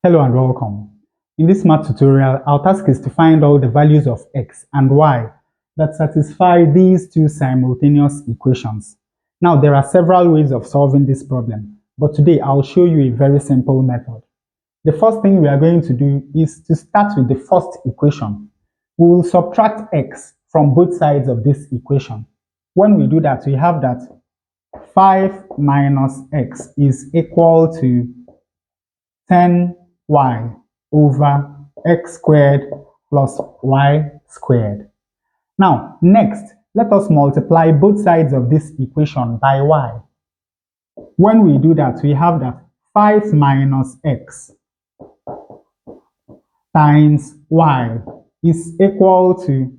Hello and welcome. In this math tutorial, our task is to find all the values of x and y that satisfy these two simultaneous equations. Now, there are several ways of solving this problem, but today I'll show you a very simple method. The first thing we are going to do is to start with the first equation. We will subtract x from both sides of this equation. When we do that, we have that 5 minus x is equal to 10y over x squared plus y squared. Now, next, let us multiply both sides of this equation by y. When we do that, we have that 5 minus x times y is equal to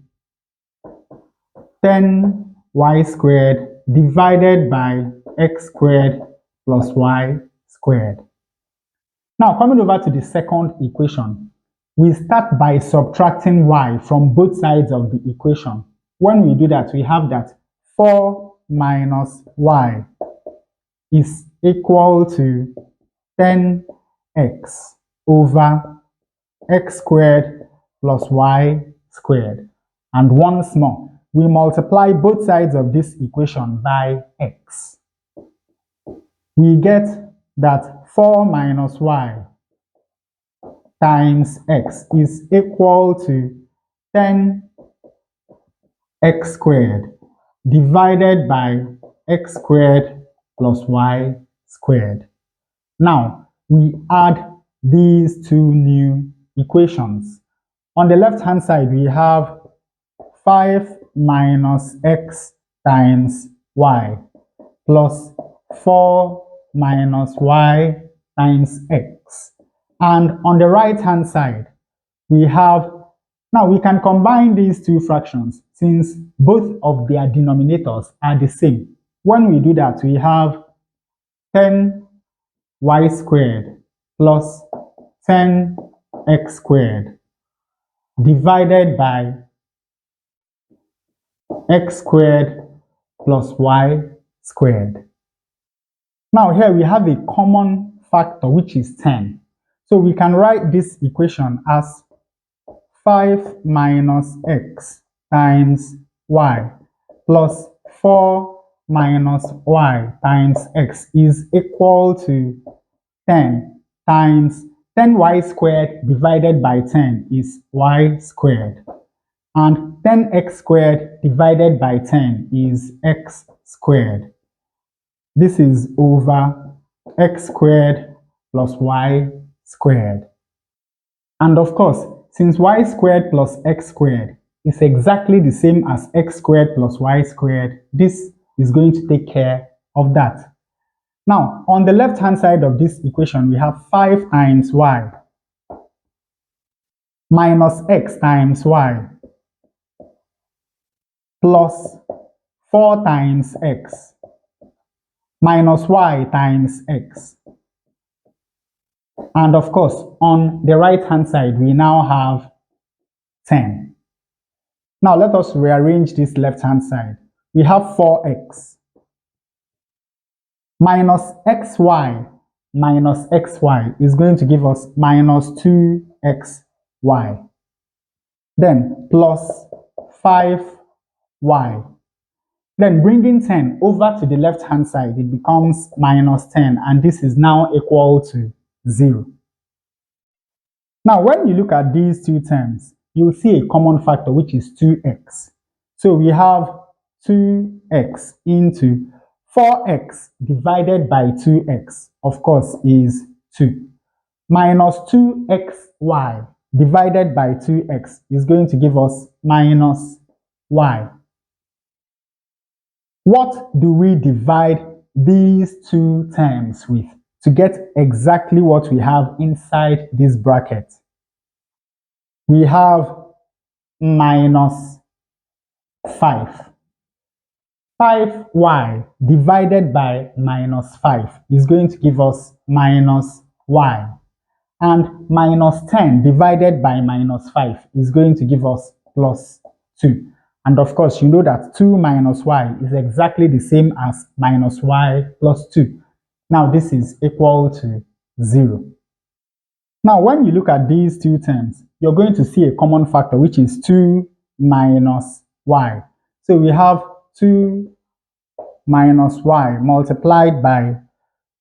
10y squared divided by x squared plus y squared. Now, coming over to the second equation, we start by subtracting y from both sides of the equation. When we do that, we have that 4 minus y is equal to 10x over x squared plus y squared. And once more, we multiply both sides of this equation by x. We get that 4 minus y times x is equal to 10x squared divided by x squared plus y squared. Now, we add these two new equations. On the left-hand side, we have 5 minus x times y plus 4 minus y times x. And on the right-hand side, we have, now we can combine these two fractions since both of their denominators are the same. When we do that, we have 10y squared plus 10x squared divided by x squared plus y squared. Now here we have a common factor which is 10. So we can write this equation as 5 minus x times y plus 4 minus y times x is equal to 10 times 10y squared divided by 10 is y squared. And 10x squared divided by 10 is x squared. This is over x squared plus y squared. And of course, since y squared plus x squared is exactly the same as x squared plus y squared, this is going to take care of that. Now, on the left-hand side of this equation, we have 5 times y minus x times y plus 4 times x minus y times x. And of course, on the right-hand side, we now have 10. Now, let us rearrange this left-hand side. We have 4x minus xy minus xy is going to give us minus 2xy. Then plus 5y. Then bringing 10 over to the left-hand side, it becomes minus 10, and this is now equal to 0. Now, when you look at these two terms, you'll see a common factor, which is 2x. So we have 2x into 4x divided by 2x, of course, is 2. Minus 2xy divided by 2x is going to give us minus y. What do we divide these two terms with to get exactly what we have inside this bracket? We have minus 5. 5y divided by minus 5 is going to give us minus y. And minus 10 divided by minus 5 is going to give us plus 2. And of course, you know that 2 minus y is exactly the same as minus y plus 2. Now, this is equal to 0. Now, when you look at these two terms, you're going to see a common factor, which is 2 minus y. So we have 2 minus y multiplied by,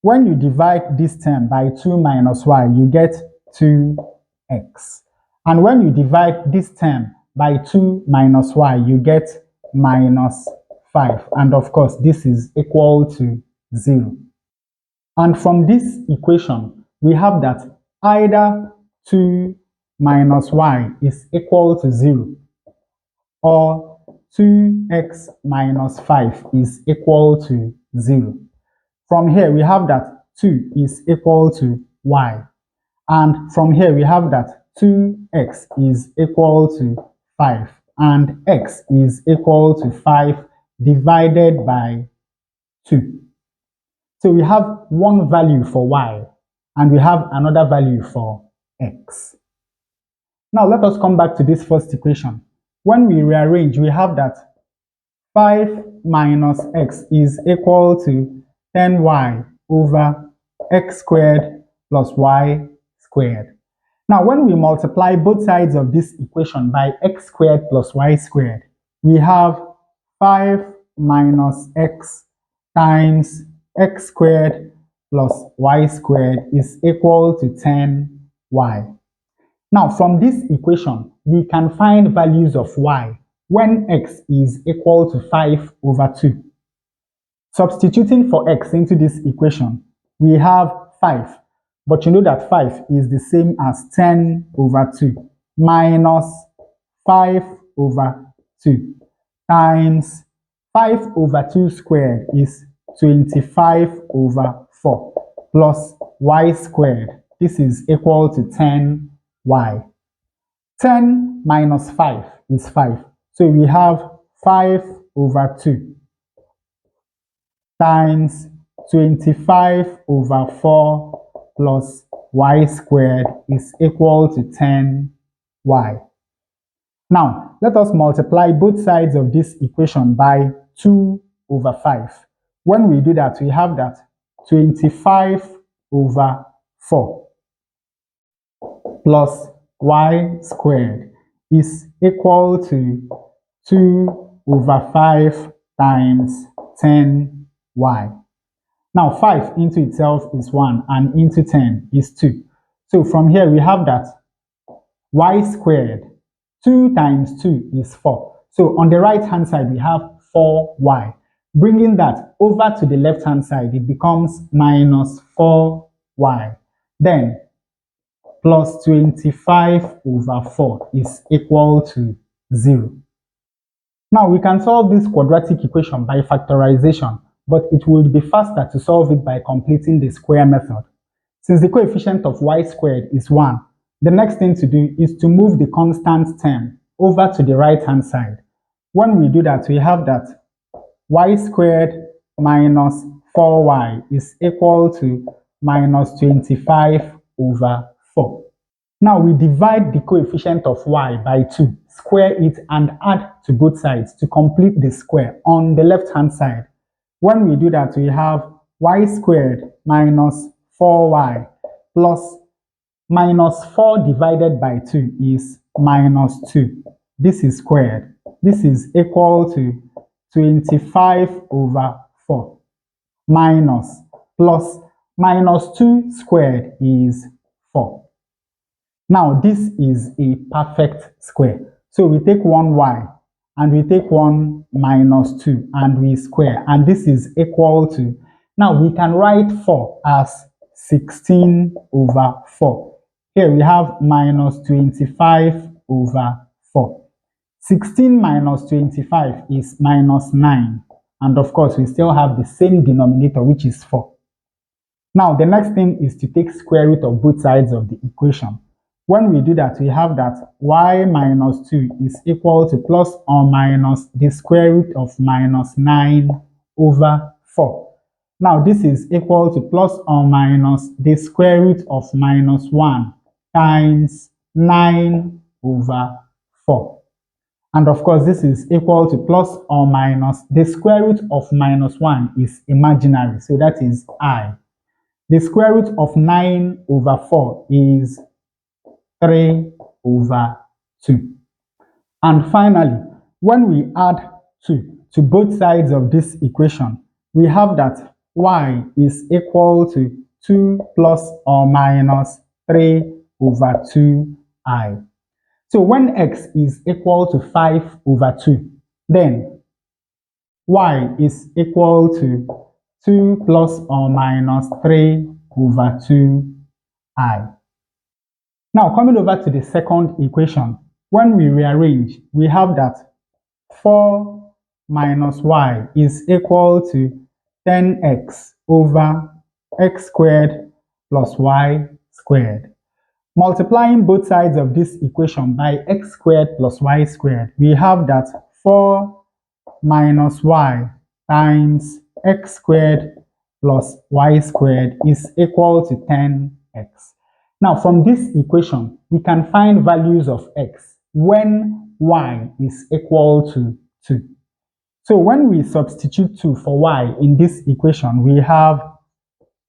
when you divide this term by 2 minus y, you get 2x. And when you divide this term by 2 minus y, you get minus 5. And of course, this is equal to 0. And from this equation, we have that either 2 minus y is equal to 0 or 2x minus 5 is equal to 0. From here, we have that 2 is equal to y. And from here, we have that 2x is equal to 5. And x is equal to 5 divided by 2. So we have one value for y, and we have another value for x. Now let us come back to this first equation. When we rearrange, we have that 5 minus x is equal to 10y over x squared plus y squared. Now, when we multiply both sides of this equation by x squared plus y squared, we have 5 minus x times x squared plus y squared is equal to 10y. Now, from this equation, we can find values of y when x is equal to 5 over 2. Substituting for x into this equation, we have 5. But you know that 5 is the same as 10 over 2 minus 5 over 2 times 5 over 2 squared is 25 over 4 plus y squared. This is equal to 10y. 10 minus 5 is 5. So we have 5 over 2 times 25 over 4 plus y squared is equal to 10y. Now, let us multiply both sides of this equation by 2 over 5. When we do that, we have that 25 over 4 plus y squared is equal to 2 over 5 times 10y. Now, 5 into itself is 1 and into 10 is 2. So from here, we have that y squared, 2 times 2 is 4. So on the right-hand side, we have 4y. Bringing that over to the left-hand side, it becomes minus 4y. Then, plus 25 over 4 is equal to 0. Now, we can solve this quadratic equation by factorization, but it would be faster to solve it by completing the square method. Since the coefficient of y squared is 1, the next thing to do is to move the constant term over to the right-hand side. When we do that, we have that y squared minus 4y is equal to minus 25 over 4. Now we divide the coefficient of y by 2, square it and add to both sides to complete the square on the left-hand side. When we do that, we have y squared minus 4y plus minus 4 divided by 2 is minus 2. This is squared. This is equal to 25 over 4 minus plus minus 2 squared is 4. Now this is a perfect square. So we take one y and we take one minus 2 and we square, and this is equal to, now we can write 4 as 16 over 4. Here we have minus 25 over 4. 16 minus 25 is minus 9. And of course, we still have the same denominator, which is 4. Now, the next thing is to take square root of both sides of the equation. When we do that, we have that y minus 2 is equal to plus or minus the square root of minus 9 over 4. Now, this is equal to plus or minus the square root of minus 1 times 9 over 4. And of course, this is equal to plus or minus the square root of minus 1 is imaginary, so that is I. The square root of 9 over 4 is 3 over 2. And finally, when we add 2 to both sides of this equation, we have that y is equal to 2 plus or minus 3 over 2i. So when x is equal to 5 over 2, then y is equal to 2 plus or minus 3 over 2i. Now coming over to the second equation, when we rearrange, we have that 4 minus y is equal to 10x over x squared plus y squared. Multiplying both sides of this equation by x squared plus y squared, we have that 4 minus y times x squared plus y squared is equal to 10x. Now, from this equation, we can find values of x when y is equal to 2. So when we substitute 2 for y in this equation, we have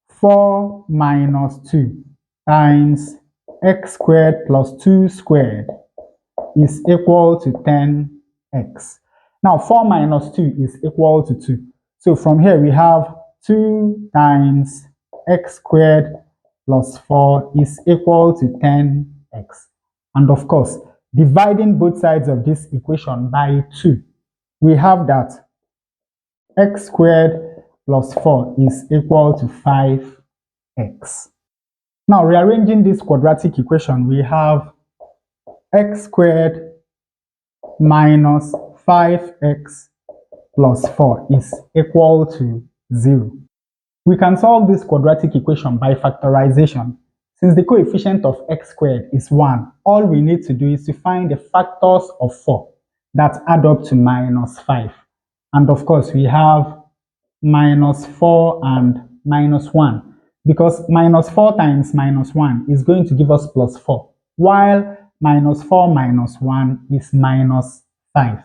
4 minus 2 times x squared plus 2 squared is equal to 10x. Now 4 minus 2 is equal to 2. So from here we have 2 times x squared plus 4 is equal to 10x. And of course, dividing both sides of this equation by 2, we have that x squared plus 4 is equal to 5x. Now rearranging this quadratic equation, we have x squared minus 5x plus 4 is equal to 0. We can solve this quadratic equation by factorization. Since the coefficient of x squared is 1, all we need to do is to find the factors of 4 that add up to minus 5. And of course, we have minus 4 and minus 1, because minus 4 times minus 1 is going to give us plus 4, while minus 4 minus 1 is minus 5.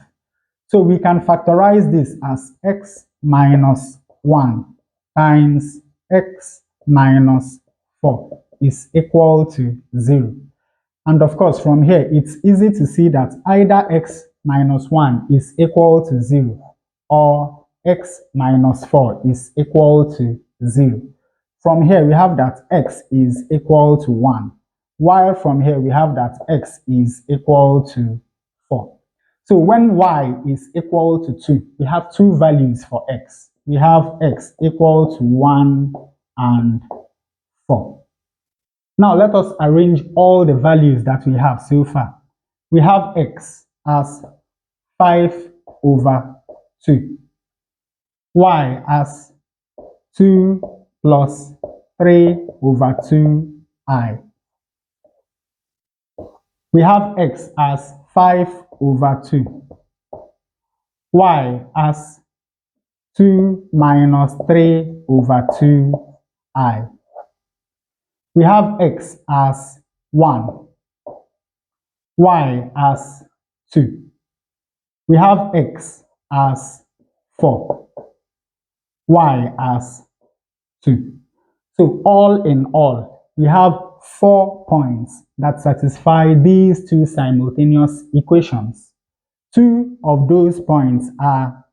So we can factorize this as x minus 1 times x minus 4 is equal to 0. And of course, from here, it's easy to see that either x minus 1 is equal to 0 or x minus 4 is equal to 0. From here, we have that x is equal to 1, while from here, we have that x is equal to 4. So when y is equal to 2, we have two values for x. We have x equal to 1 and 4. Now let us arrange all the values that we have so far. We have x as 5 over 2, y as 2 plus 3 over 2i. We have x as 5 over 2, y as 2 minus 3 over 2i. We have x as 1, y as 2. We have x as 4, y as 2. So all in all, we have 4 points that satisfy these two simultaneous equations. 2 of those points are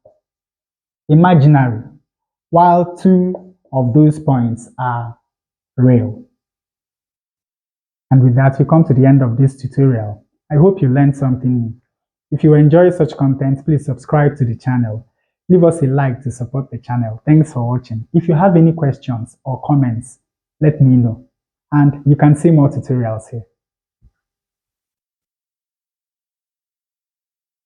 imaginary, while 2 of those points are real. And with that, we come to the end of this tutorial. I hope you learned something new. If you enjoy such content, please subscribe to the channel. Leave us a like to support the channel. Thanks for watching. If you have any questions or comments, let me know. And you can see more tutorials here.